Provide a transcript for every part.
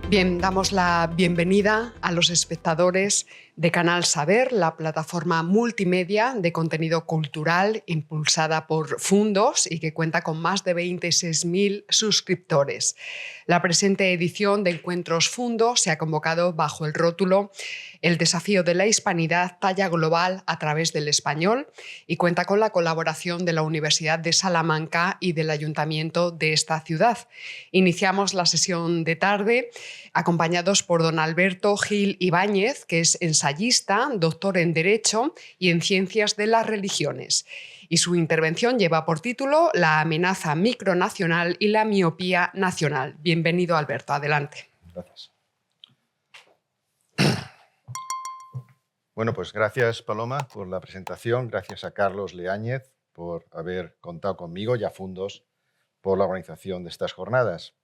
Bien, damos la bienvenida a los espectadores de Canal Saber, la plataforma multimedia de contenido cultural impulsada por Fundos y que cuenta con más de 26.000 suscriptores. La presente edición de Encuentros Fundos se ha convocado bajo el rótulo El desafío de la hispanidad, talla global a través del español y cuenta con la colaboración de la Universidad de Salamanca y del Ayuntamiento de esta ciudad. Iniciamos la sesión de tarde acompañados por don Alberto Gil Ibáñez, que es ensayista, doctor en Derecho y en Ciencias de las Religiones. Y su intervención lleva por título La amenaza micronacional y la miopía nacional. Bienvenido, Alberto. Adelante. Gracias. Bueno, pues gracias, Paloma, por la presentación. Gracias a Carlos Leáñez por haber contado conmigo y a Fundos por la organización de estas jornadas.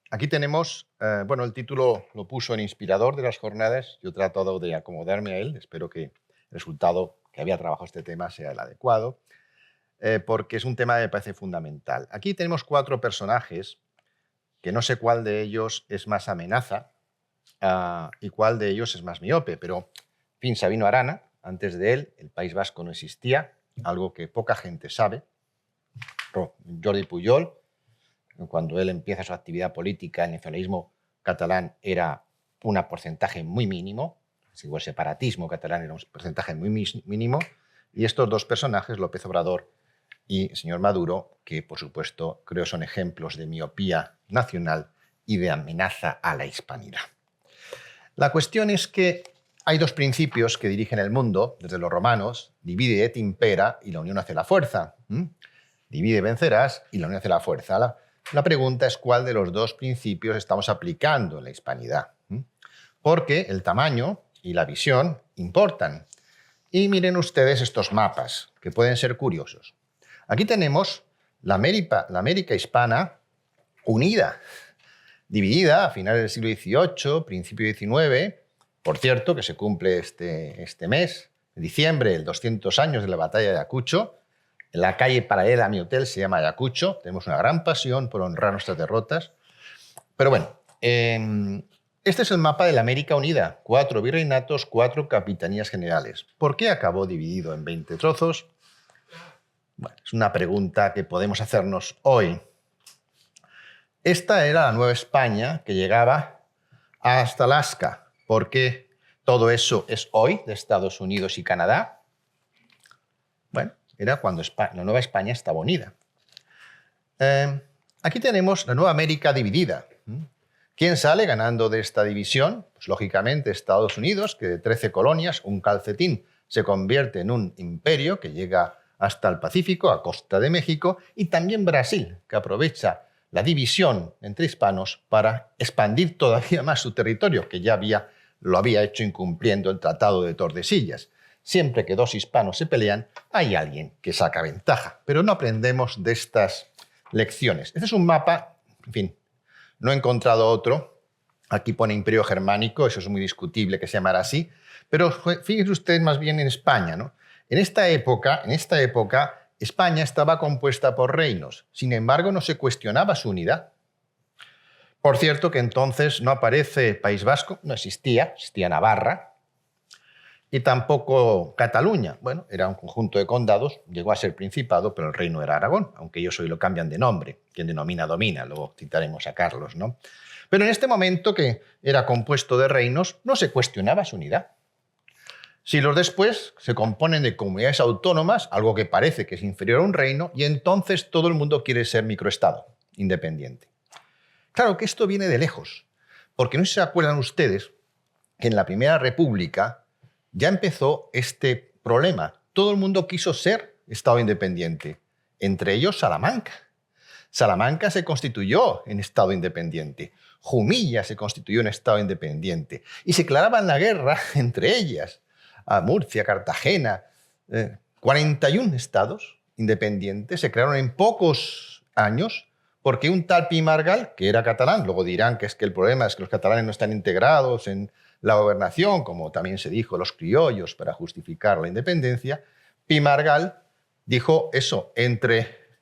Aquí tenemos, bueno, el título lo puso en inspirador de las jornadas. Yo he tratado de acomodarme a él. Espero que el resultado que había trabajado este tema sea el adecuado, porque es un tema que me parece fundamental. Aquí tenemos 4 personajes que no sé cuál de ellos es más amenaza y cuál de ellos es más miope, pero, en fin, Sabino Arana, antes de él, el País Vasco no existía, algo que poca gente sabe. Jordi Pujol, cuando él empieza su actividad política, el nacionalismo catalán era un porcentaje muy mínimo, el separatismo catalán era un porcentaje muy mínimo, y estos 2 personajes, López Obrador y el señor Maduro, que por supuesto creo son ejemplos de miopía nacional y de amenaza a la hispanidad. La cuestión es que hay 2 principios que dirigen el mundo desde los romanos: divide et impera y la unión hace la fuerza. Divide y vencerás y la unión hace la fuerza. La pregunta es cuál de los 2 principios estamos aplicando en la hispanidad, porque el tamaño y la visión importan. Y miren ustedes estos mapas, que pueden ser curiosos. Aquí tenemos la América hispana unida, dividida a finales del siglo XVIII, principio del XIX. Por cierto, que se cumple este mes, en diciembre, el 200 años de la batalla de Ayacucho. En la calle paralela a mi hotel se llama Ayacucho. Tenemos una gran pasión por honrar nuestras derrotas. Pero bueno, este es el mapa de la América Unida. 4 virreinatos, 4 capitanías generales. ¿Por qué acabó dividido en 20 trozos? Bueno, es una pregunta que podemos hacernos hoy. Esta era la Nueva España que llegaba hasta Alaska. ¿Por qué todo eso es hoy de Estados Unidos y Canadá? Bueno, era cuando la Nueva España estaba unida. Aquí tenemos la Nueva América dividida. ¿Quién sale ganando de esta división? Pues lógicamente Estados Unidos, que de 13 colonias, un calcetín, se convierte en un imperio que llega hasta el Pacífico, a costa de México, y también Brasil, que aprovecha la división entre hispanos para expandir todavía más su territorio, que ya lo había hecho incumpliendo el Tratado de Tordesillas. Siempre que 2 hispanos se pelean, hay alguien que saca ventaja. Pero no aprendemos de estas lecciones. Este es un mapa, en fin, no he encontrado otro. Aquí pone Imperio Germánico, eso es muy discutible que se llamara así. Pero fíjense ustedes más bien en España, ¿no? En esta época, España estaba compuesta por reinos. Sin embargo, no se cuestionaba su unidad. Por cierto, que entonces no aparece País Vasco, no existía Navarra, y tampoco Cataluña. Bueno, era un conjunto de condados, llegó a ser principado, pero el reino era Aragón, aunque ellos hoy lo cambian de nombre. Quien denomina domina, luego citaremos a Carlos, ¿no? Pero en este momento, que era compuesto de reinos, no se cuestionaba su unidad. Siglos después se componen de comunidades autónomas, algo que parece que es inferior a un reino, y entonces todo el mundo quiere ser microestado, independiente. Claro que esto viene de lejos, porque no sé si se acuerdan ustedes que en la Primera República ya empezó este problema. Todo el mundo quiso ser Estado independiente, entre ellos Salamanca. Salamanca se constituyó en Estado independiente. Jumilla se constituyó en Estado independiente. Y se declaraban la guerra entre ellas. A Murcia, Cartagena, 41 estados independientes se crearon en pocos años porque un tal Pi Margall, que era catalán, luego dirán que es que el problema es que los catalanes no están integrados en la gobernación, como también se dijo los criollos para justificar la independencia, Pi Margall dijo eso, entre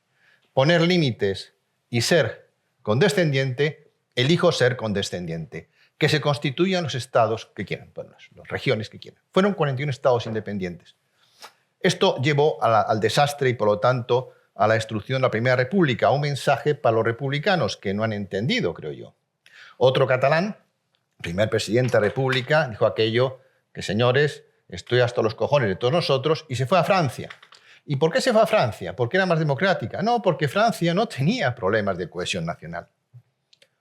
poner límites y ser condescendiente, elijo ser condescendiente, que se constituyan los estados que quieran, bueno, las regiones que quieran. Fueron 41 estados independientes. Esto llevó al desastre y, por lo tanto, a la destrucción de la Primera República, un mensaje para los republicanos que no han entendido, creo yo. Otro catalán, primer presidente de la República, dijo aquello que, señores, estoy hasta los cojones de todos nosotros, y se fue a Francia. ¿Y por qué se fue a Francia? ¿Porque era más democrática? No, porque Francia no tenía problemas de cohesión nacional.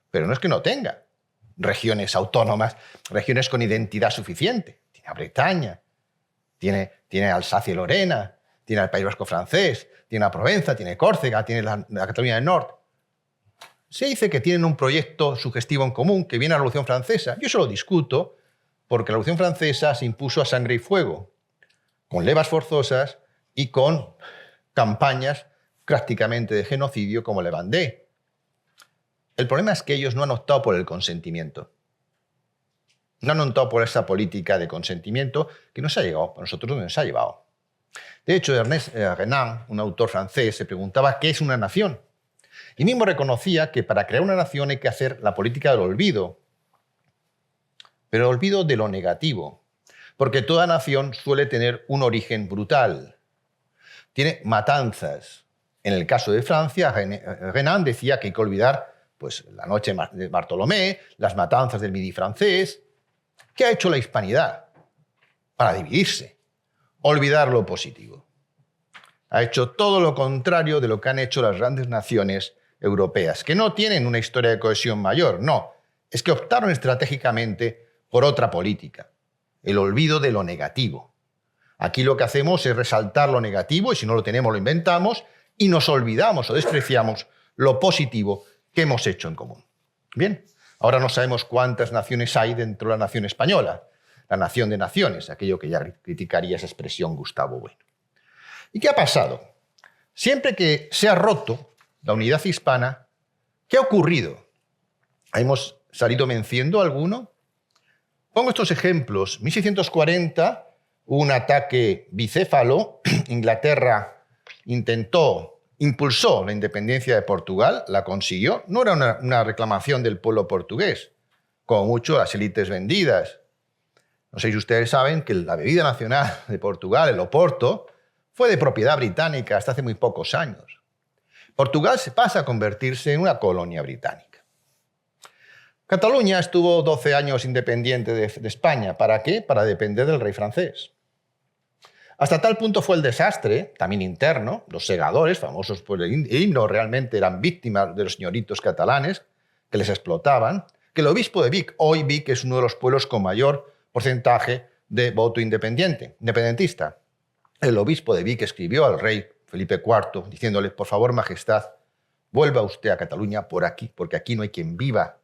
Pero no es que no tenga regiones autónomas, regiones con identidad suficiente. Tiene a Bretaña, tiene Alsacia y Lorena, tiene el País Vasco francés, tiene la Provenza, tiene Córcega, tiene la Cataluña del Norte. Se dice que tienen un proyecto sugestivo en común que viene a la Revolución Francesa. Yo eso lo discuto porque la Revolución Francesa se impuso a sangre y fuego, con levas forzosas y con campañas prácticamente de genocidio como le Vendée. El problema es que ellos no han optado por el consentimiento. No han optado por esa política de consentimiento que nos ha llegado, a nosotros nos ha llevado. De hecho, Ernest Renan, un autor francés, se preguntaba qué es una nación. Y mismo reconocía que para crear una nación hay que hacer la política del olvido, pero el olvido de lo negativo, porque toda nación suele tener un origen brutal. Tiene matanzas. En el caso de Francia, Renan decía que hay que olvidar pues, la noche de Bartolomé, las matanzas del Midi francés. ¿Qué ha hecho la hispanidad? Para dividirse, olvidar lo positivo. Ha hecho todo lo contrario de lo que han hecho las grandes naciones europeas, que no tienen una historia de cohesión mayor, no. Es que optaron estratégicamente por otra política, el olvido de lo negativo. Aquí lo que hacemos es resaltar lo negativo y si no lo tenemos lo inventamos y nos olvidamos o despreciamos lo positivo que hemos hecho en común. Bien, ahora no sabemos cuántas naciones hay dentro de la nación española, la nación de naciones, aquello que ya criticaría esa expresión Gustavo Bueno. ¿Y qué ha pasado? Siempre que se ha roto la unidad hispana, ¿qué ha ocurrido? ¿Hemos salido venciendo alguno? Pongo estos ejemplos. 1640, hubo un ataque bicéfalo. Inglaterra impulsó la independencia de Portugal, la consiguió. No era una reclamación del pueblo portugués, como mucho las élites vendidas. No sé si ustedes saben que la bebida nacional de Portugal, el Oporto, fue de propiedad británica hasta hace muy pocos años. Portugal se pasa a convertirse en una colonia británica. Cataluña estuvo 12 años independiente de España. ¿Para qué? Para depender del rey francés. Hasta tal punto fue el desastre, también interno, los segadores, famosos por el himno, realmente eran víctimas de los señoritos catalanes que les explotaban, que el obispo de Vic, hoy Vic es uno de los pueblos con mayor porcentaje de voto independentista. El obispo de Vic escribió al rey Felipe IV diciéndole, por favor, majestad, vuelva usted a Cataluña por aquí, porque aquí no hay quien viva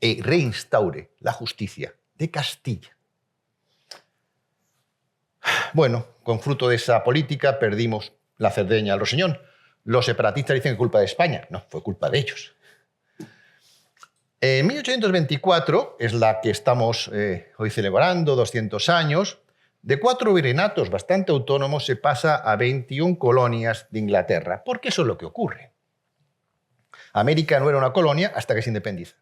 y reinstaure la justicia de Castilla. Bueno, con fruto de esa política perdimos la Cerdeña al Rosellón. Los separatistas dicen que es culpa de España. No, fue culpa de ellos. En 1824 es la que estamos hoy celebrando, 200 años. De 4 virreinatos bastante autónomos se pasa a 21 colonias de Inglaterra, porque eso es lo que ocurre. América no era una colonia hasta que se independiza.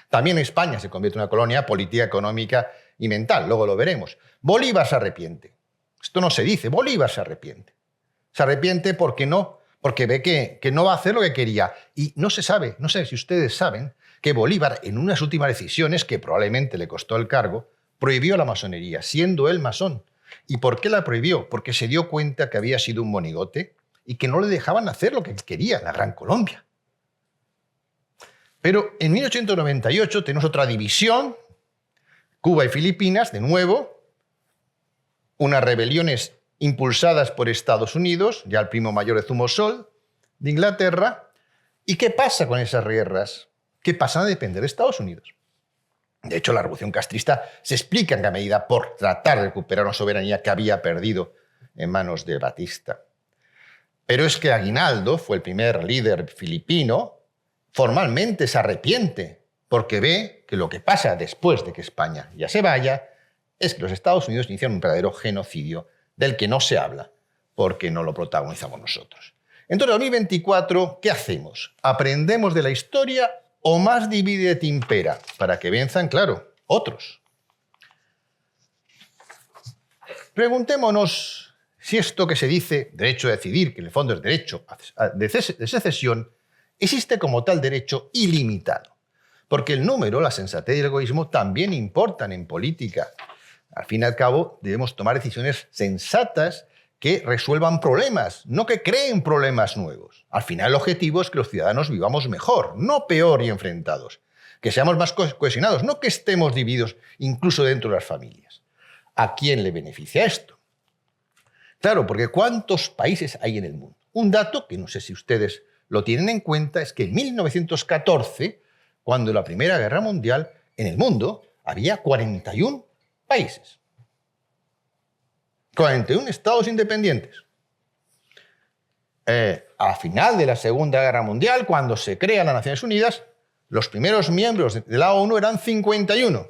También España se convierte en una colonia política, económica y mental, luego lo veremos. Bolívar se arrepiente. Esto no se dice, Bolívar se arrepiente. Se arrepiente porque ve que no va a hacer lo que quería. Y no se sabe, no sé si ustedes saben, que Bolívar en unas últimas decisiones, que probablemente le costó el cargo, prohibió la masonería, siendo él masón. ¿Y por qué la prohibió? Porque se dio cuenta que había sido un monigote y que no le dejaban hacer lo que él quería, la Gran Colombia. Pero en 1898 tenemos otra división, Cuba y Filipinas, de nuevo, unas rebeliones impulsadas por Estados Unidos, ya el primo mayor de Zumosol, de Inglaterra. ¿Y qué pasa con esas guerras? Que pasan a depender de Estados Unidos. De hecho, la revolución castrista se explica en gran medida por tratar de recuperar una soberanía que había perdido en manos de Batista. Pero es que Aguinaldo fue el primer líder filipino formalmente se arrepiente porque ve que lo que pasa después de que España ya se vaya es que los Estados Unidos inician un verdadero genocidio del que no se habla porque no lo protagonizamos nosotros. Entonces, en 2024, ¿qué hacemos? ¿Aprendemos de la historia o más divide et impera? Para que venzan, claro, otros. Preguntémonos si esto que se dice derecho a decidir, que en el fondo es derecho de secesión, existe como tal derecho ilimitado. Porque el número, la sensatez y el egoísmo también importan en política. Al fin y al cabo, debemos tomar decisiones sensatas que resuelvan problemas, no que creen problemas nuevos. Al final, el objetivo es que los ciudadanos vivamos mejor, no peor y enfrentados. Que seamos más cohesionados, no que estemos divididos incluso dentro de las familias. ¿A quién le beneficia esto? Claro, porque ¿cuántos países hay en el mundo? Un dato que no sé si ustedes lo tienen en cuenta es que en 1914, cuando la Primera Guerra Mundial, en el mundo había 41 países. 41 estados independientes. A final de la Segunda Guerra Mundial, cuando se crean las Naciones Unidas, los primeros miembros de la ONU eran 51.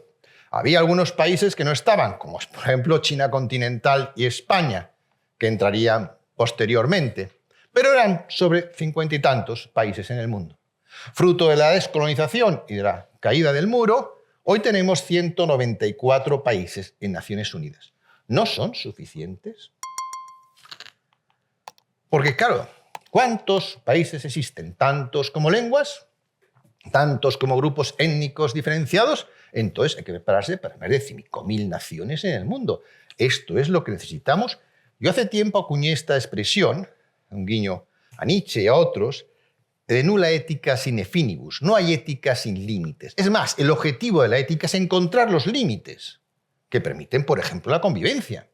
Había algunos países que no estaban, como por ejemplo China continental y España, que entrarían posteriormente. Pero eran sobre 50 y tantos países en el mundo. Fruto de la descolonización y de la caída del muro, hoy tenemos 194 países en Naciones Unidas. ¿No son suficientes? Porque claro, ¿cuántos países existen? ¿Tantos como lenguas? ¿Tantos como grupos étnicos diferenciados? Entonces hay que prepararse para más de 5.000 naciones en el mundo. Esto es lo que necesitamos. Yo hace tiempo acuñé esta expresión, un guiño a Nietzsche y a otros, de nulla ética sine finibus. No hay ética sin límites. Es más, el objetivo de la ética es encontrar los límites que permiten, por ejemplo, la convivencia.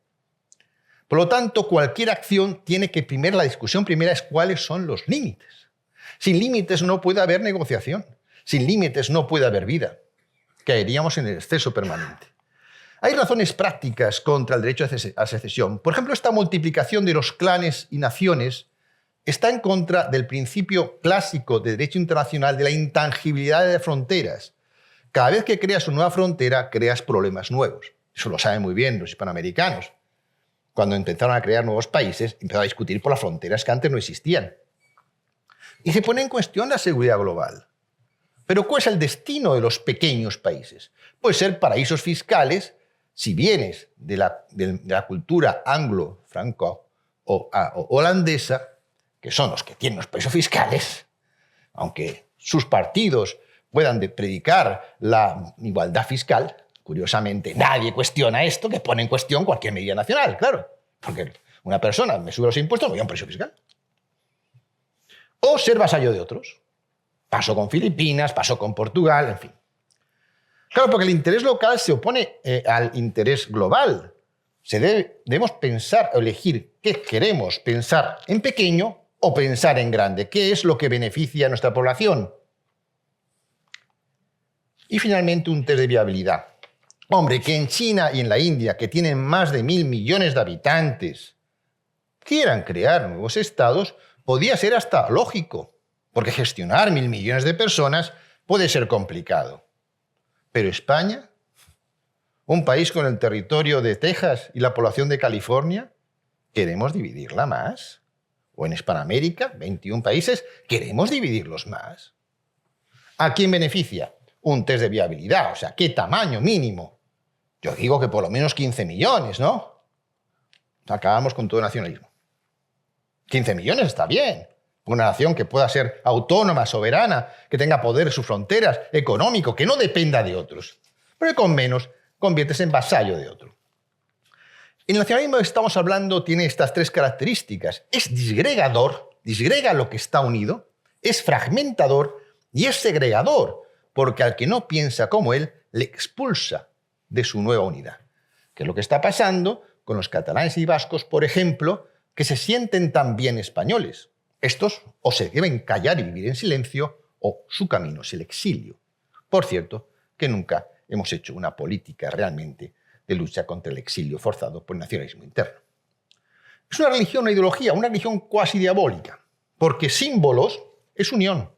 Por lo tanto, cualquier acción tiene que la discusión primera es cuáles son los límites. Sin límites no puede haber negociación. Sin límites no puede haber vida. Caeríamos en el exceso permanente. Hay razones prácticas contra el derecho a secesión. Por ejemplo, esta multiplicación de los clanes y naciones está en contra del principio clásico de derecho internacional de la intangibilidad de fronteras. Cada vez que creas una nueva frontera, creas problemas nuevos. Eso lo saben muy bien los hispanoamericanos. Cuando empezaron a crear nuevos países, empezaron a discutir por las fronteras que antes no existían. Y se pone en cuestión la seguridad global. Pero ¿cuál es el destino de los pequeños países? Puede ser paraísos fiscales si vienes de la cultura anglo-franco o holandesa, que son los que tienen los paraísos fiscales, aunque sus partidos puedan predicar la igualdad fiscal, curiosamente nadie cuestiona esto, que pone en cuestión cualquier medida nacional, claro, porque una persona me sube los impuestos, me voy a un paraíso fiscal. O ser vasallo de otros. Pasó con Filipinas, pasó con Portugal, en fin. Claro, porque el interés local se opone al interés global. Debemos pensar, elegir qué queremos, pensar en pequeño o pensar en grande. ¿Qué es lo que beneficia a nuestra población? Y finalmente un test de viabilidad. Hombre, que en China y en la India, que tienen más de 1.000 millones de habitantes, quieran crear nuevos estados, podría ser hasta lógico, porque gestionar 1.000 millones de personas puede ser complicado. Pero España, un país con el territorio de Texas y la población de California, ¿queremos dividirla más? O en Hispanoamérica, 21 países, ¿queremos dividirlos más? ¿A quién beneficia? Un test de viabilidad, o sea, ¿qué tamaño mínimo? Yo digo que por lo menos 15 millones, ¿no? Acabamos con todo nacionalismo. 15 millones está bien. Una nación que pueda ser autónoma, soberana, que tenga poder en sus fronteras, económico, que no dependa de otros. Pero con menos, conviertes en vasallo de otro. El nacionalismo que estamos hablando tiene estas tres características. Es disgregador, disgrega lo que está unido, es fragmentador y es segregador, porque al que no piensa como él, le expulsa de su nueva unidad. Que es lo que está pasando con los catalanes y vascos, por ejemplo, que se sienten también españoles. Estos o se deben callar y vivir en silencio, o su camino es el exilio. Por cierto, que nunca hemos hecho una política realmente de lucha contra el exilio forzado por el nacionalismo interno. Es una religión, una ideología, una religión cuasi diabólica, porque símbolos es unión.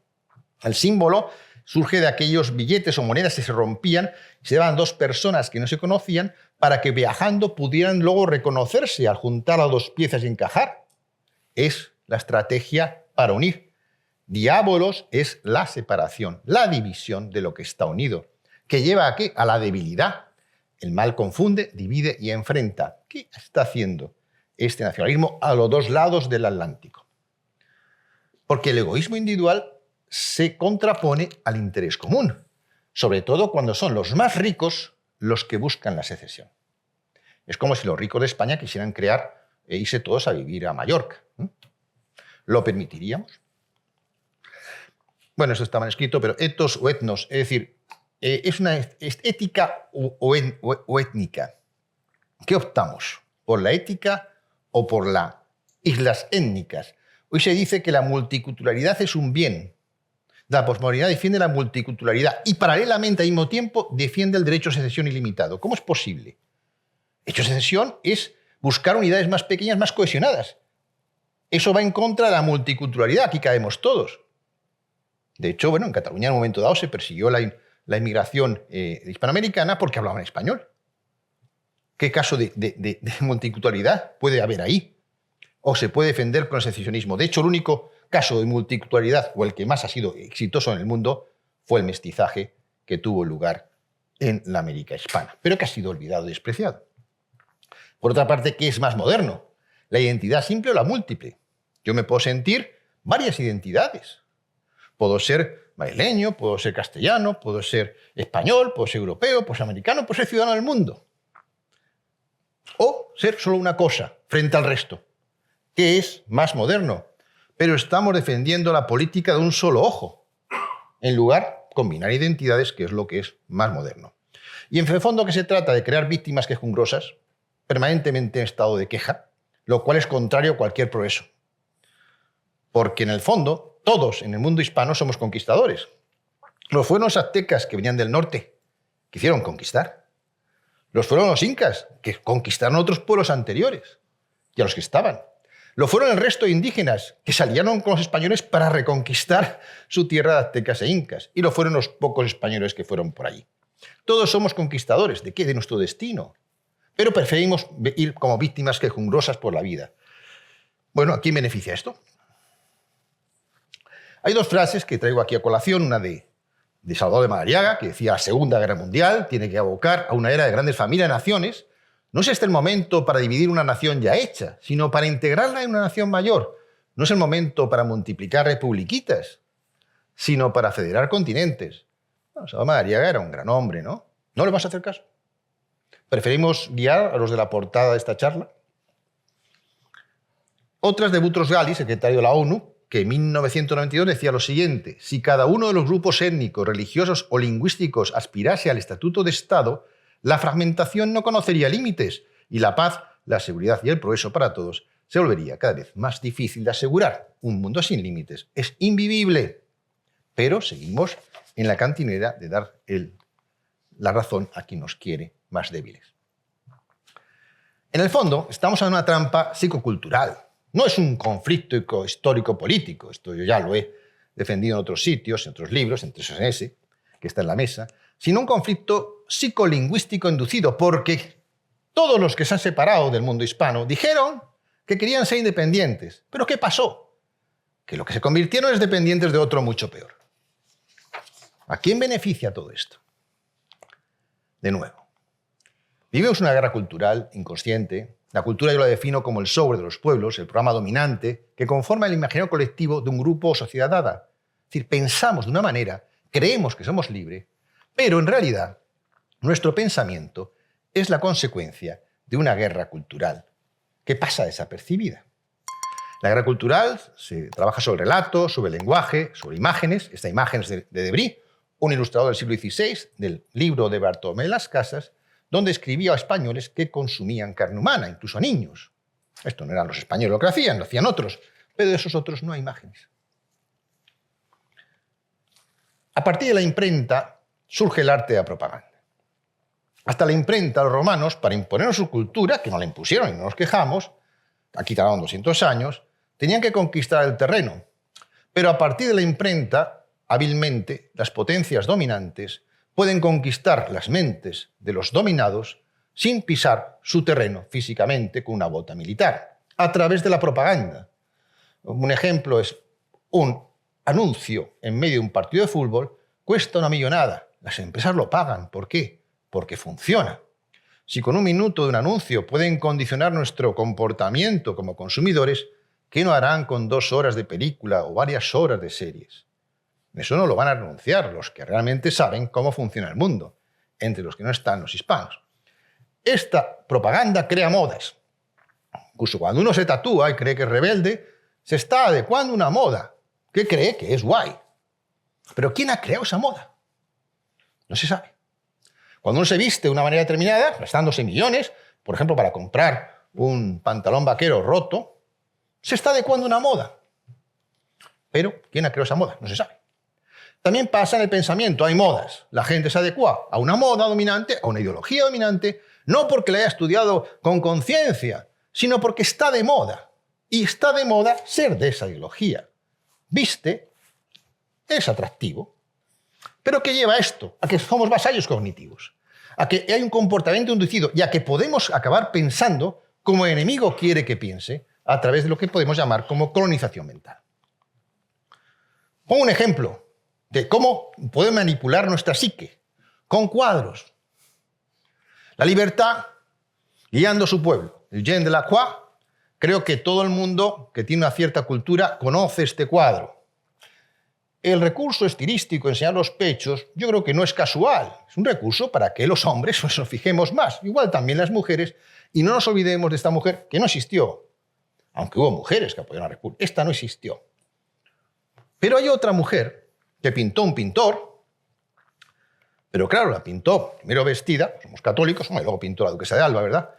El símbolo surge de aquellos billetes o monedas que se rompían y se daban dos personas que no se conocían para que viajando pudieran luego reconocerse al juntar las dos piezas y encajar. Es la estrategia para unir. Diabolos es la separación, la división de lo que está unido, que lleva ¿a qué? A la debilidad. El mal confunde, divide y enfrenta. ¿Qué está haciendo este nacionalismo a los dos lados del Atlántico? Porque el egoísmo individual se contrapone al interés común, sobre todo cuando son los más ricos los que buscan la secesión. Es como si los ricos de España quisieran crear e irse todos a vivir a Mallorca. ¿Lo permitiríamos? Bueno, eso está mal escrito, pero etos o etnos, es decir, es una ética o étnica. ¿Qué optamos? ¿Por la ética o por las islas étnicas? Hoy se dice que la multiculturalidad es un bien. La posmodernidad defiende la multiculturalidad y paralelamente al mismo tiempo defiende el derecho a secesión ilimitado. ¿Cómo es posible? El derecho a secesión es buscar unidades más pequeñas, más cohesionadas. Eso va en contra de la multiculturalidad, aquí caemos todos. De hecho, bueno, en Cataluña en un momento dado se persiguió la inmigración hispanoamericana porque hablaban español. ¿Qué caso de multiculturalidad puede haber ahí? ¿O se puede defender con el secesionismo? De hecho, el único caso de multiculturalidad, o el que más ha sido exitoso en el mundo, fue el mestizaje que tuvo lugar en la América hispana, pero que ha sido olvidado y despreciado. Por otra parte, ¿qué es más moderno? ¿La identidad simple o la múltiple? Yo me puedo sentir varias identidades. Puedo ser madrileño, puedo ser castellano, puedo ser español, puedo ser europeo, puedo ser americano, puedo ser ciudadano del mundo. O ser solo una cosa frente al resto. ¿Qué es más moderno? Pero estamos defendiendo la política de un solo ojo, en lugar de combinar identidades, que es lo que es más moderno. Y en el fondo que se trata de crear víctimas quejumbrosas, permanentemente en estado de queja, lo cual es contrario a cualquier progreso. Porque en el fondo, todos en el mundo hispano somos conquistadores. Los fueron los aztecas que venían del norte, que hicieron conquistar. Los fueron los incas, que conquistaron a otros pueblos anteriores y a los que estaban. Lo fueron el resto de indígenas, que salieron con los españoles para reconquistar su tierra de aztecas e incas. Y lo fueron los pocos españoles que fueron por allí. Todos somos conquistadores. ¿De qué? De nuestro destino. Pero preferimos ir como víctimas quejumbrosas por la vida. Bueno, ¿a quién beneficia esto? Hay dos frases que traigo aquí a colación. Una de Salvador de Madariaga, que decía: la Segunda Guerra Mundial tiene que abocar a una era de grandes familias y naciones. No es este el momento para dividir una nación ya hecha, sino para integrarla en una nación mayor. No es el momento para multiplicar republiquitas, sino para federar continentes. Bueno, Salvador Madariaga era un gran hombre, ¿no? ¿No le vas a hacer caso? ¿Preferimos guiar a los de la portada de esta charla? Otras de Boutros Ghali, secretario de la ONU, que en 1992 decía lo siguiente: si cada uno de los grupos étnicos, religiosos o lingüísticos aspirase al estatuto de Estado, la fragmentación no conocería límites y la paz, la seguridad y el progreso para todos se volvería cada vez más difícil de asegurar. Un mundo sin límites es invivible. Pero seguimos en la cantinera de dar la razón a quien nos quiere más débiles. En el fondo, estamos en una trampa psicocultural. No es un conflicto histórico-político. Esto yo ya lo he defendido en otros sitios, en otros libros, entre esos en ese, que está en la mesa, sino un conflicto psicolingüístico inducido, porque todos los que se han separado del mundo hispano dijeron que querían ser independientes. ¿Pero qué pasó? Que lo que se convirtieron es dependientes de otro mucho peor. ¿A quién beneficia todo esto? De nuevo, vivimos una guerra cultural inconsciente. La cultura yo la defino como el software de los pueblos, el programa dominante que conforma el imaginario colectivo de un grupo o sociedad dada. Es decir, pensamos de una manera, creemos que somos libres, pero en realidad nuestro pensamiento es la consecuencia de una guerra cultural que pasa desapercibida. La guerra cultural se trabaja sobre relatos, sobre lenguaje, sobre imágenes. Esta imagen es de Debris, un ilustrador del siglo XVI, del libro de Bartolomé de las Casas, donde escribía a españoles que consumían carne humana, incluso a niños. Esto no eran los españoles lo hacían otros, pero de esos otros no hay imágenes. A partir de la imprenta surge el arte de la propaganda. Hasta la imprenta, los romanos, para imponernos su cultura, que no la impusieron y no nos quejamos, aquí tardaron 200 años, tenían que conquistar el terreno. Pero a partir de la imprenta hábilmente, las potencias dominantes pueden conquistar las mentes de los dominados sin pisar su terreno físicamente con una bota militar, a través de la propaganda. Un ejemplo es un anuncio en medio de un partido de fútbol cuesta una millonada. Las empresas lo pagan. ¿Por qué? Porque funciona. Si con un minuto de un anuncio pueden condicionar nuestro comportamiento como consumidores, ¿qué no harán con 2 horas de película o varias horas de series? Eso no lo van a renunciar los que realmente saben cómo funciona el mundo, entre los que no están los hispanos. Esta propaganda crea modas. Incluso cuando uno se tatúa y cree que es rebelde, se está adecuando a una moda que cree que es guay. Pero ¿quién ha creado esa moda? No se sabe. Cuando uno se viste de una manera determinada, gastándose millones, por ejemplo, para comprar un pantalón vaquero roto, se está adecuando a una moda. Pero ¿quién ha creado esa moda? No se sabe. También pasa en el pensamiento, hay modas. La gente se adecua a una moda dominante, a una ideología dominante, no porque la haya estudiado con conciencia, sino porque está de moda. Y está de moda ser de esa ideología. Viste, es atractivo. ¿Pero qué lleva esto? A que somos vasallos cognitivos, a que hay un comportamiento inducido y a que podemos acabar pensando como el enemigo quiere que piense a través de lo que podemos llamar como colonización mental. Pongo un ejemplo de cómo puede manipular nuestra psique con cuadros. La libertad guiando a su pueblo. Eugène Delacroix, creo que todo el mundo que tiene una cierta cultura conoce este cuadro. El recurso estilístico, enseñar los pechos, yo creo que no es casual. Es un recurso para que los hombres nos fijemos más. Igual también las mujeres. Y no nos olvidemos de esta mujer que no existió. Aunque hubo mujeres que apoyaron a la República. Esta no existió. Pero hay otra mujer que pintó un pintor. Pero claro, la pintó primero vestida. Somos católicos. Y luego pintó la duquesa de Alba, ¿verdad?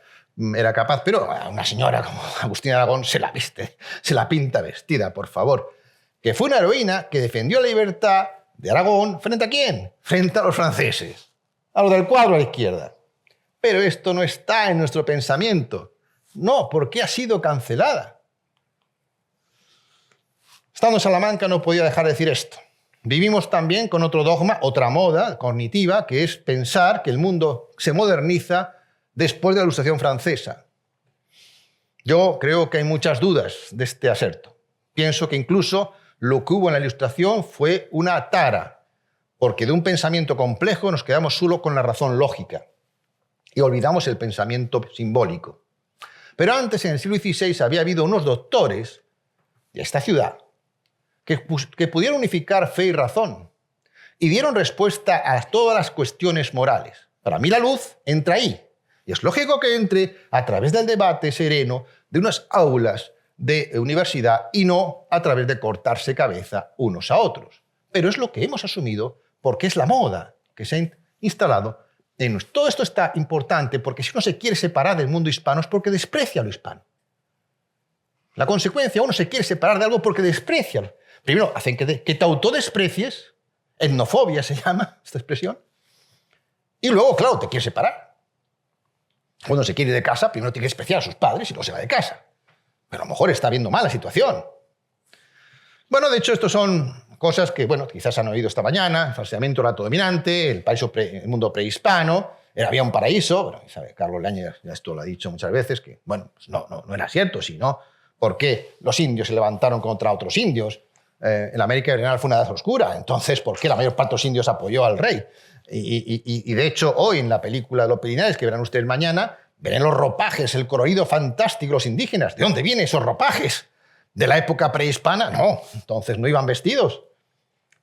Era capaz. Pero a una señora como Agustina de Aragón se la viste. Se la pinta vestida, por favor. Que fue una heroína que defendió la libertad de Aragón ¿frente a quién? Frente a los franceses, a los del cuadro a la izquierda. Pero esto no está en nuestro pensamiento. No, porque ha sido cancelada. Estando en Salamanca no podía dejar de decir esto. Vivimos también con otro dogma, otra moda cognitiva, que es pensar que el mundo se moderniza después de la Ilustración francesa. Yo creo que hay muchas dudas de este aserto. Pienso que incluso lo que hubo en la Ilustración fue una tara, porque de un pensamiento complejo nos quedamos solo con la razón lógica y olvidamos el pensamiento simbólico. Pero antes, en el siglo XVI, había habido unos doctores de esta ciudad que pudieron unificar fe y razón y dieron respuesta a todas las cuestiones morales. Para mí la luz entra ahí, y es lógico que entre a través del debate sereno de unas aulas de universidad y no a través de cortarse cabeza unos a otros. Pero es lo que hemos asumido porque es la moda que se ha instalado en nosotros. Todo esto está importante porque si uno se quiere separar del mundo hispano es porque desprecia a lo hispano. La consecuencia, uno se quiere separar de algo porque desprecia. Primero, hacen que te autodesprecies, etnofobia se llama esta expresión, y luego, claro, te quieres separar. Cuando se quiere ir de casa, primero tiene que despreciar a sus padres y luego se va de casa. Pero a lo mejor está viendo mal la situación. Bueno, de hecho, esto son cosas que, bueno, quizás han oído esta mañana. El falseamiento del dato dominante, el mundo prehispano. Había un paraíso. Bueno, sabe, Carlos Leáñez ya esto lo ha dicho muchas veces, que, bueno, pues no era cierto, sino por qué los indios se levantaron contra otros indios. En la América Oriental fue una edad oscura. Entonces, ¿por qué la mayor parte de los indios apoyó al rey? Y de hecho, hoy en la película de los Pirineos, que verán ustedes mañana, verán los ropajes, el colorido fantástico de los indígenas. ¿De dónde vienen esos ropajes? ¿De la época prehispana? No, entonces no iban vestidos.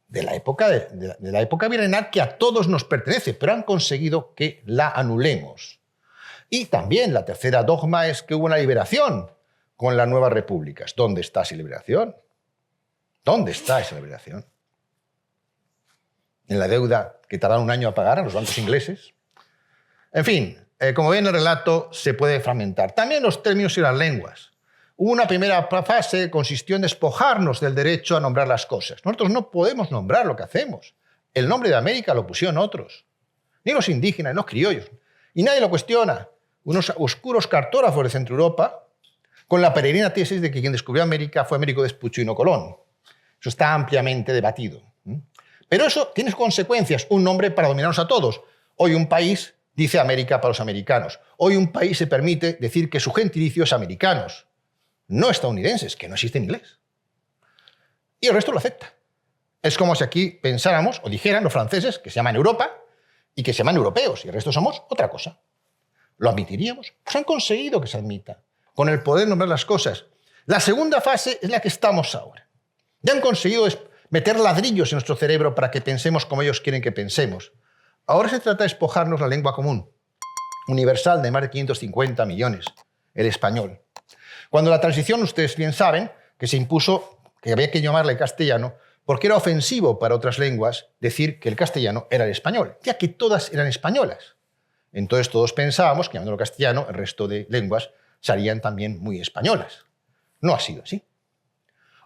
De la época milenar que a todos nos pertenece, pero han conseguido que la anulemos. Y también la tercera dogma es que hubo una liberación con las nuevas repúblicas. ¿Dónde está esa liberación? ¿Dónde está esa liberación? ¿En la deuda que tardaron un año a pagar a los bancos ingleses? En fin, como ven, el relato se puede fragmentar. También los términos y las lenguas. Una primera fase consistió en despojarnos del derecho a nombrar las cosas. Nosotros no podemos nombrar lo que hacemos. El nombre de América lo pusieron otros. Ni los indígenas, ni los criollos. Y nadie lo cuestiona. Unos oscuros cartógrafos de Centro Europa, con la peregrina tesis de que quien descubrió América fue Américo Vespuccio y no Colón. Eso está ampliamente debatido. Pero eso tiene consecuencias, un nombre para dominarnos a todos. Hoy un país dice América para los americanos. Hoy un país se permite decir que su gentilicio es americanos, no estadounidenses, que no existe en inglés. Y el resto lo acepta. Es como si aquí pensáramos o dijeran los franceses que se llaman Europa y que se llaman europeos y el resto somos otra cosa. ¿Lo admitiríamos? Pues han conseguido que se admita, con el poder nombrar las cosas. La segunda fase es la que estamos ahora. Ya han conseguido meter ladrillos en nuestro cerebro para que pensemos como ellos quieren que pensemos. Ahora se trata de despojarnos la lengua común, universal de más de 550 millones, el español. Cuando la transición, ustedes bien saben, que se impuso que había que llamarle castellano, porque era ofensivo para otras lenguas decir que el castellano era el español, ya que todas eran españolas. Entonces todos pensábamos que llamándolo castellano, el resto de lenguas serían también muy españolas. No ha sido así.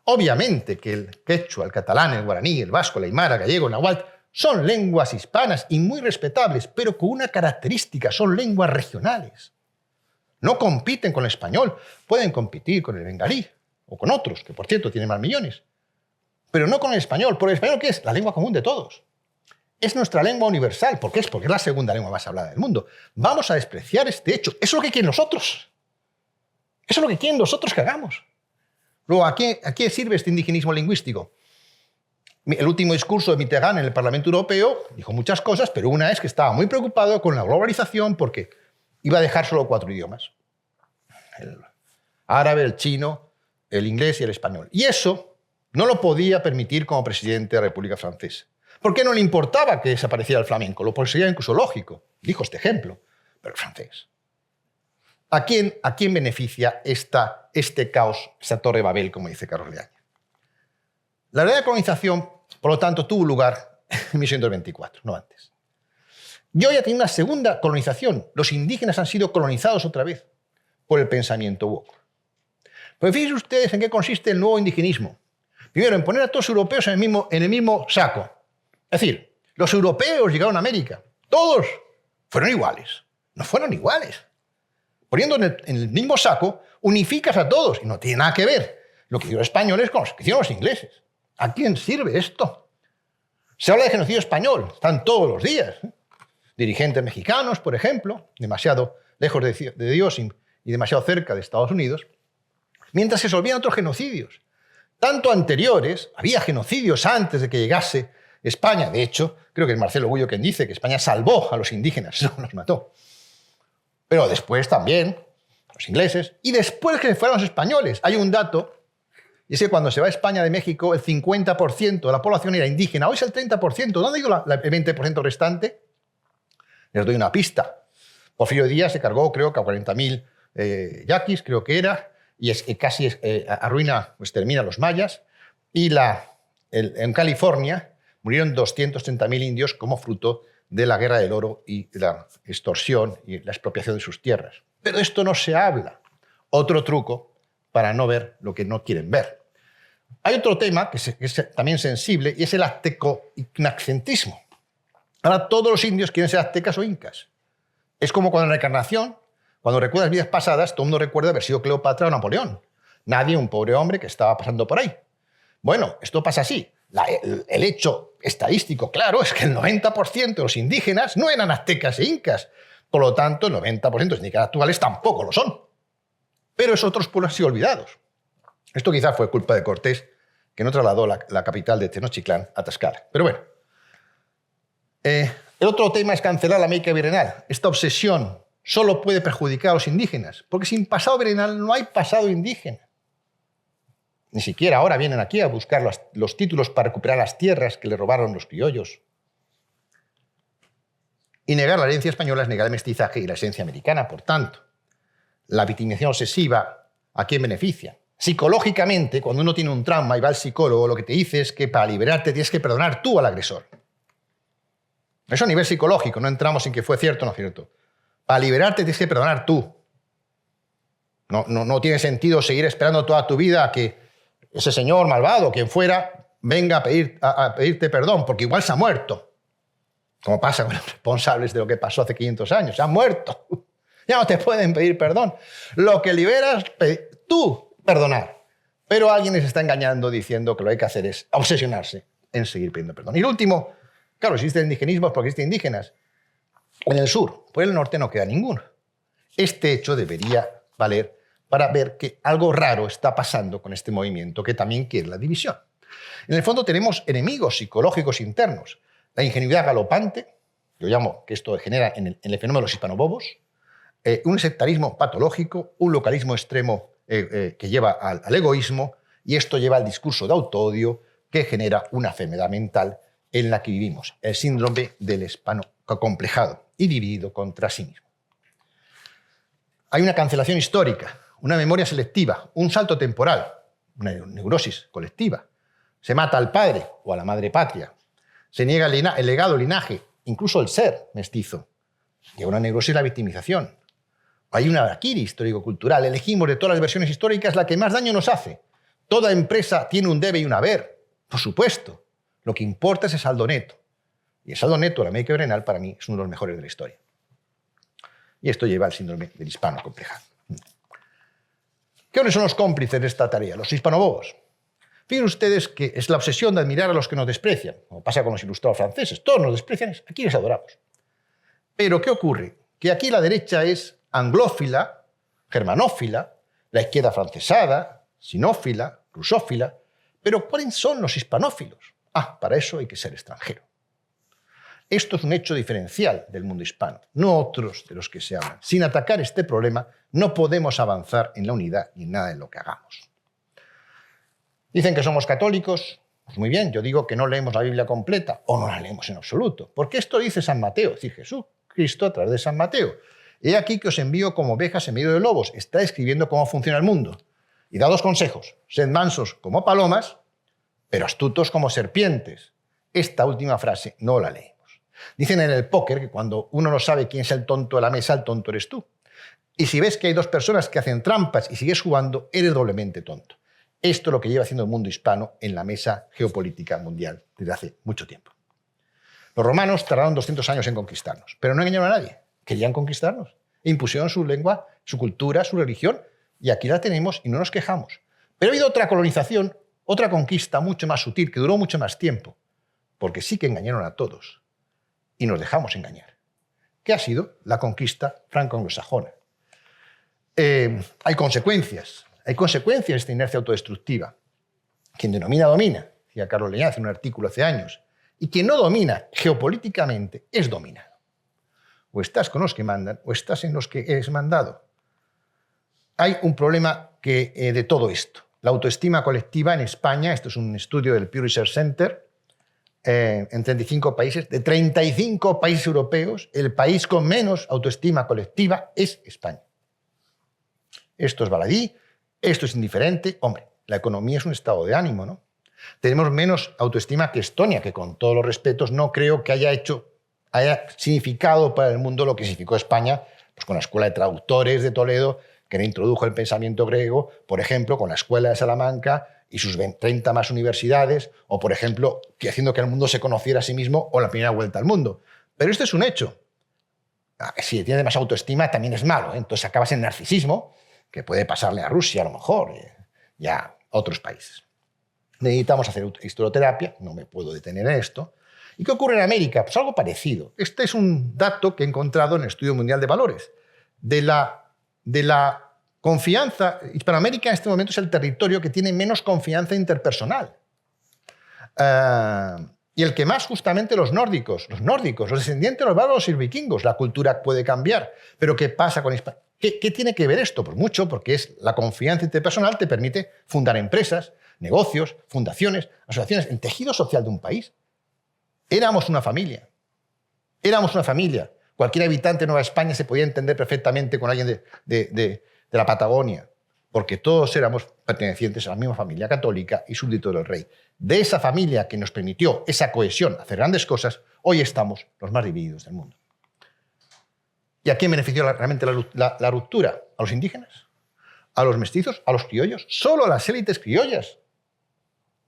Obviamente que el quechua, el catalán, el guaraní, el vasco, el aymara, el gallego, el náhuatl son lenguas hispanas y muy respetables, pero con una característica, son lenguas regionales. No compiten con el español, pueden competir con el bengalí o con otros, que por cierto tienen más millones, pero no con el español. ¿Por el español qué es? La lengua común de todos. Es nuestra lengua universal. ¿Por qué? Es porque es la segunda lengua más hablada del mundo. Vamos a despreciar este hecho. Eso es lo que quieren los otros. Eso es lo que quieren los otros que hagamos. Luego, ¿a qué sirve este indigenismo lingüístico? El último discurso de Mitterrand en el Parlamento Europeo dijo muchas cosas, pero una es que estaba muy preocupado con la globalización porque iba a dejar solo 4 idiomas. El árabe, el chino, el inglés y el español. Y eso no lo podía permitir como presidente de la República Francesa. ¿Por qué no le importaba que desapareciera el flamenco? Lo sería incluso lógico. Dijo este ejemplo. Pero el francés. ¿A quién beneficia este caos, esta torre de Babel, como dice Carlos Leáñez? La verdadera colonización, por lo tanto, tuvo lugar en 1824, no antes. Y hoy ha tenido una segunda colonización. Los indígenas han sido colonizados otra vez por el pensamiento woke. Pues fíjense ustedes en qué consiste el nuevo indigenismo. Primero, en poner a todos los europeos en el mismo saco. Es decir, los europeos llegaron a América. Todos fueron iguales. No fueron iguales. Poniendo en el mismo saco, unificas a todos. Y no tiene nada que ver lo que hicieron los españoles con lo que hicieron los ingleses. ¿A quién sirve esto? Se habla de genocidio español. Están todos los días. Dirigentes mexicanos, por ejemplo, demasiado lejos de Dios y demasiado cerca de Estados Unidos. Mientras se olvidan otros genocidios. Tanto anteriores, había genocidios antes de que llegase España. De hecho, creo que es Marcelo Gullo quien dice que España salvó a los indígenas, no los mató. Pero después también los ingleses y después que fueron los españoles. Hay un dato, y es que cuando se va a España de México, el 50% de la población era indígena. Hoy es el 30%. ¿Dónde ha ido el 20% restante? Les doy una pista. Porfirio Díaz se cargó, creo que a 40.000 yaquis, creo que era, y casi arruina, pues termina los mayas. Y en California murieron 230.000 indios como fruto de la guerra del oro y la extorsión y la expropiación de sus tierras. Pero esto no se habla. Otro truco para no ver lo que no quieren ver. Hay otro tema que es también sensible y es el azteco-inaccentismo. Ahora todos los indios quieren ser aztecas o incas. Es como cuando en la Encarnación, cuando recuerdas vidas pasadas, todo el mundo recuerda haber sido Cleopatra o Napoleón. Nadie, un pobre hombre que estaba pasando por ahí. Bueno, esto pasa así. El hecho estadístico, claro, es que el 90% de los indígenas no eran aztecas e incas. Por lo tanto, el 90% de los indígenas actuales tampoco lo son. Pero esos otros pueblos han sido olvidados. Esto quizás fue culpa de Cortés, que no trasladó la capital de Tenochtitlán a Tlaxcala. Pero bueno. El otro tema es cancelar la América virreinal. Esta obsesión solo puede perjudicar a los indígenas, porque sin pasado virreinal no hay pasado indígena. Ni siquiera ahora vienen aquí a buscar los títulos para recuperar las tierras que le robaron los criollos. Y negar la herencia española es negar el mestizaje y la esencia americana. Por tanto, la victimización obsesiva, ¿a quién beneficia? Psicológicamente, cuando uno tiene un trauma y va al psicólogo, lo que te dice es que para liberarte tienes que perdonar tú al agresor. Eso a nivel psicológico, no entramos en que fue cierto o no cierto. Para liberarte tienes que perdonar tú. No tiene sentido seguir esperando toda tu vida a que ese señor malvado, quien fuera, venga a pedirte perdón, porque igual se ha muerto. Como pasa con los responsables de lo que pasó hace 500 años. Se han muerto. Ya no te pueden pedir perdón. Lo que liberas, tú perdonar. Pero alguien les está engañando diciendo que lo que hay que hacer es obsesionarse. en seguir pidiendo perdón. Y el último, claro, existe el indigenismo porque existen indígenas. En el sur, por el norte no queda ninguno. Este hecho debería valer para ver que algo raro está pasando con este movimiento que también quiere la división. En el fondo tenemos enemigos psicológicos internos. La ingenuidad galopante, yo llamo que esto genera en el fenómeno de los hispanobobos, un sectarismo patológico, un localismo extremo que lleva al egoísmo, y esto lleva al discurso de autoodio que genera una enfermedad mental en la que vivimos, el síndrome del hispano acomplejado y dividido contra sí mismo. Hay una cancelación histórica, una memoria selectiva, un salto temporal, una neurosis colectiva. Se mata al padre o a la madre patria. Se niega el legado, el linaje, incluso el ser mestizo. Llega una neurosis la victimización. Hay una harakiri histórico-cultural. Elegimos de todas las versiones históricas la que más daño nos hace. Toda empresa tiene un debe y un haber. Por supuesto. Lo que importa es el saldo neto. Y el saldo neto de la América Oriental para mí es uno de los mejores de la historia. Y esto lleva al síndrome del hispano acomplejado. ¿Quiénes son los cómplices de esta tarea? Los hispanobobos. Fíjense ustedes que es la obsesión de admirar a los que nos desprecian, como pasa con los ilustrados franceses. Todos nos desprecian, aquí les adoramos. Pero ¿qué ocurre? Que aquí la derecha es anglófila, germanófila, la izquierda francesada, sinófila, rusófila. Pero ¿cuáles son los hispanófilos? Para eso hay que ser extranjero. Esto es un hecho diferencial del mundo hispano, no otros de los que se hablan. Sin atacar este problema no podemos avanzar en la unidad ni en nada de lo que hagamos. Dicen que somos católicos. Pues muy bien, yo digo que no leemos la Biblia completa o no la leemos en absoluto. Porque esto dice San Mateo, es decir, Jesucristo a través de San Mateo. He aquí que os envío como ovejas en medio de lobos. Está escribiendo cómo funciona el mundo. Y da dos consejos. Sed mansos como palomas, pero astutos como serpientes. Esta última frase no la leemos. Dicen en el póker que cuando uno no sabe quién es el tonto de la mesa, el tonto eres tú. Y si ves que hay dos personas que hacen trampas y sigues jugando, eres doblemente tonto. Esto es lo que lleva haciendo el mundo hispano en la mesa geopolítica mundial desde hace mucho tiempo. Los romanos tardaron 200 años en conquistarnos, pero no engañaron a nadie. Querían conquistarnos. E impusieron su lengua, su cultura, su religión, y aquí la tenemos y no nos quejamos. Pero ha habido otra colonización, otra conquista mucho más sutil, que duró mucho más tiempo, porque sí que engañaron a todos y nos dejamos engañar, que ha sido la conquista franco-anglosajona. Hay consecuencias de esta inercia autodestructiva. Quien domina, decía Carlos Leñáez en un artículo hace años, y quien no domina geopolíticamente es dominado. O estás con los que mandan o estás en los que eres mandado. Hay un problema de todo esto. La autoestima colectiva en España, esto es un estudio del Pew Research Center, en 35 países, de 35 países europeos, el país con menos autoestima colectiva es España. Esto es baladí, esto es indiferente. Hombre, la economía es un estado de ánimo, ¿no? Tenemos menos autoestima que Estonia, que con todos los respetos no creo que haya significado para el mundo lo que significó España, pues con la Escuela de Traductores de Toledo, que introdujo el pensamiento griego, por ejemplo, con la Escuela de Salamanca y sus 30 más universidades, o por ejemplo, haciendo que el mundo se conociera a sí mismo, o la primera vuelta al mundo. Pero esto es un hecho. Si tiene más autoestima también es malo, ¿eh? Entonces acabas en narcisismo, que puede pasarle a Rusia a lo mejor, y a otros países. Necesitamos hacer historioterapia, no me puedo detener en esto. ¿Y qué ocurre en América? Pues algo parecido. Este es un dato que he encontrado en el Estudio Mundial de Valores. De la confianza, Hispanoamérica en este momento es el territorio que tiene menos confianza interpersonal. Y el que más, justamente, los nórdicos, los descendientes de los bárbaros y vikingos. La cultura puede cambiar, pero ¿qué pasa con Hispanoamérica? ¿Qué tiene que ver esto? Pues mucho, porque es la confianza interpersonal te permite fundar empresas, negocios, fundaciones, asociaciones, el tejido social de un país. Éramos una familia. Cualquier habitante de Nueva España se podía entender perfectamente con alguien de la Patagonia, porque todos éramos pertenecientes a la misma familia católica y súbditos del rey. De esa familia que nos permitió esa cohesión, hacer grandes cosas, hoy estamos los más divididos del mundo. ¿Y a quién benefició realmente la ruptura? ¿A los indígenas? ¿A los mestizos? ¿A los criollos? Solo a las élites criollas.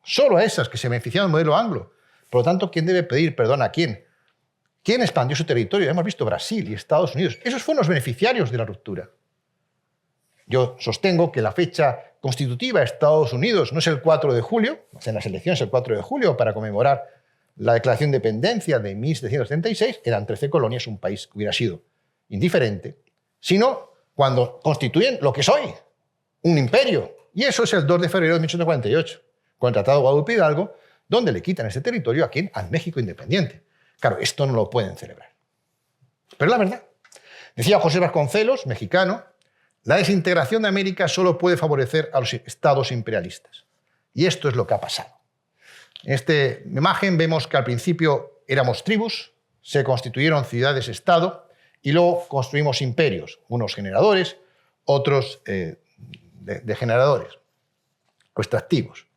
Solo a esas que se beneficiaron del modelo anglo. Por lo tanto, ¿quién debe pedir perdón a quién? ¿Quién expandió su territorio? Hemos visto Brasil y Estados Unidos. Esos fueron los beneficiarios de la ruptura. Yo sostengo que la fecha constitutiva de Estados Unidos no es el 4 de julio, en las elecciones el 4 de julio para conmemorar la Declaración de Independencia de 1776, eran 13 colonias, un país que hubiera sido indiferente, sino cuando constituyen lo que es hoy, un imperio. Y eso es el 2 de febrero de 1848, con el Tratado de Guadalupe Hidalgo, donde le quitan este territorio a quién, al México independiente. Claro, esto no lo pueden celebrar. Pero la verdad, decía José Vasconcelos, mexicano, la desintegración de América solo puede favorecer a los estados imperialistas. Y esto es lo que ha pasado. En esta imagen vemos que al principio éramos tribus, se constituyeron ciudades-estado y luego construimos imperios, unos generadores, otros degeneradores o extractivos.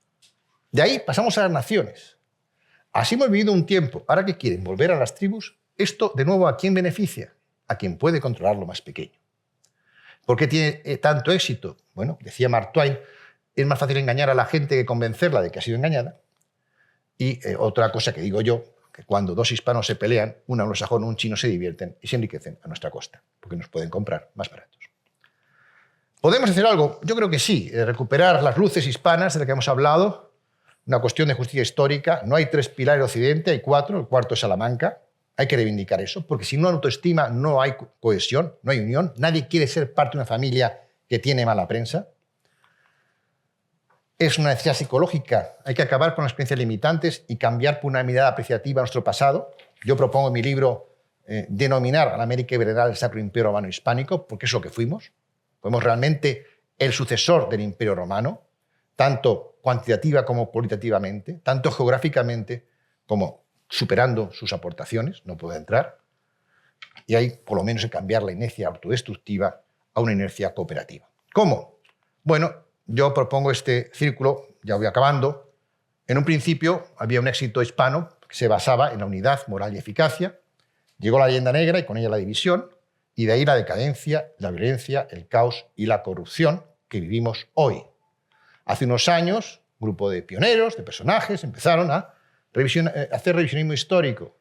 De ahí pasamos a las naciones. Así hemos vivido un tiempo. Ahora que quieren volver a las tribus, esto de nuevo ¿a quién beneficia? A quien puede controlar lo más pequeño. ¿Por qué tiene tanto éxito? Bueno, decía Mark Twain, es más fácil engañar a la gente que convencerla de que ha sido engañada. Y otra cosa que digo yo, que cuando dos hispanos se pelean, un anglosajón o un chino se divierten y se enriquecen a nuestra costa, porque nos pueden comprar más baratos. ¿Podemos hacer algo? Yo creo que sí. Recuperar las luces hispanas de las que hemos hablado, una cuestión de justicia histórica. No hay 3 pilares de Occidente, hay 4, el cuarto es Salamanca. Hay que reivindicar eso, porque si no hay autoestima no hay cohesión, no hay unión. Nadie quiere ser parte de una familia que tiene mala prensa. Es una necesidad psicológica. Hay que acabar con las experiencias limitantes y cambiar por una mirada apreciativa a nuestro pasado. Yo propongo en mi libro denominar a la América Iberal el Sacro Imperio Romano Hispánico, porque es lo que fuimos. Fuimos realmente el sucesor del Imperio Romano, tanto cuantitativa como cualitativamente, tanto geográficamente como superando sus aportaciones, no puede entrar. Y hay, por lo menos, que cambiar la inercia autodestructiva a una inercia cooperativa. ¿Cómo? Bueno, yo propongo este círculo, ya voy acabando. En un principio había un éxito hispano que se basaba en la unidad moral y eficacia. Llegó la leyenda negra y con ella la división, y de ahí la decadencia, la violencia, el caos y la corrupción que vivimos hoy. Hace unos años, un grupo de pioneros, de personajes, empezaron a hacer revisionismo histórico,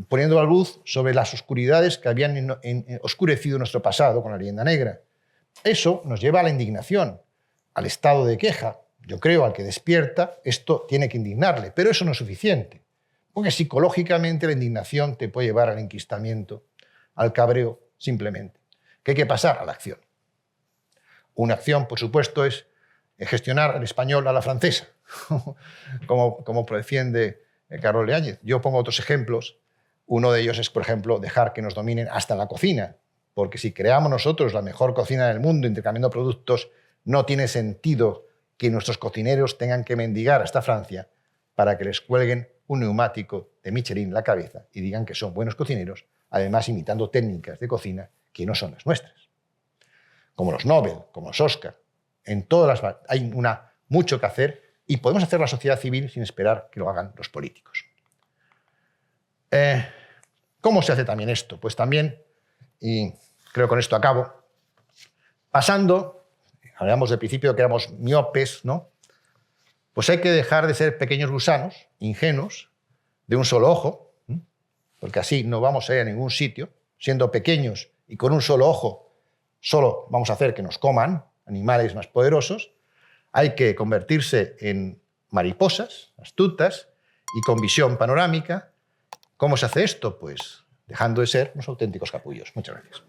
poniendo la luz sobre las oscuridades que habían oscurecido nuestro pasado con la leyenda negra. Eso nos lleva a la indignación, al estado de queja. Yo creo al que despierta, esto tiene que indignarle, pero eso no es suficiente, porque psicológicamente la indignación te puede llevar al enquistamiento, al cabreo, simplemente. ¿Qué hay que pasar? A la acción. Una acción, por supuesto, es gestionar el español a la francesa, como defiende Carlos Leáñez. Yo pongo otros ejemplos. Uno de ellos es, por ejemplo, dejar que nos dominen hasta la cocina, porque si creamos nosotros la mejor cocina del mundo intercambiando productos, no tiene sentido que nuestros cocineros tengan que mendigar hasta Francia para que les cuelguen un neumático de Michelin en la cabeza y digan que son buenos cocineros, además imitando técnicas de cocina que no son las nuestras. Como los Nobel, como los Oscar. En todas las hay mucho que hacer y podemos hacer la sociedad civil sin esperar que lo hagan los políticos. ¿Cómo se hace también esto? Pues también, y creo que con esto acabo, pasando, hablamos del principio que éramos miopes, ¿no? Pues hay que dejar de ser pequeños gusanos, ingenuos, de un solo ojo, porque así no vamos a ir a ningún sitio. Siendo pequeños y con un solo ojo, solo vamos a hacer que nos coman animales más poderosos. Hay que convertirse en mariposas, astutas y con visión panorámica. ¿Cómo se hace esto? Pues dejando de ser unos auténticos capullos. Muchas gracias.